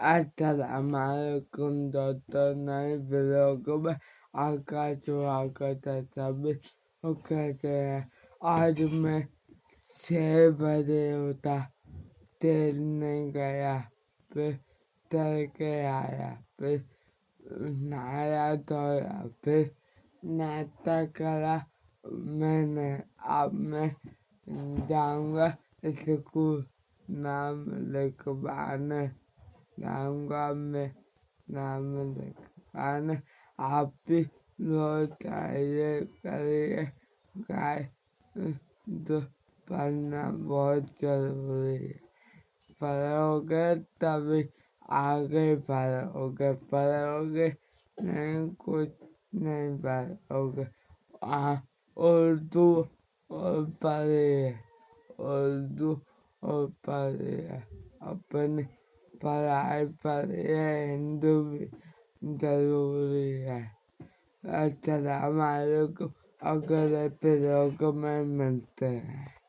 Assalamualaikum Dr. Naif Vlog में आपका स्वागत है सभी। कहते हैं आज मैं 6 बजे उठा, तैरने गया, फिर तैर के आया, फिर नहाया धोया, फिर नाश्ता करा। मैंने अब मैं जाऊंगा स्कूल, नाम लिखवाने जाऊंगा। मैं नाम लिखवाने आप भी रोज करिए गाय तो पढ़ना बहुत जरूरी है। पढ़ोगे तभी आगे पढ़ोगे नहीं कुछ नहीं पढ़ोगे। उर्दू और पढ़िए, उर्दू और पढ़िए, अपनी पढ़ाई पढ़िए, हिंदू भी जरूरी है। अस्सलाम वालेकुम, अगले वीडियो में मिलते हैं।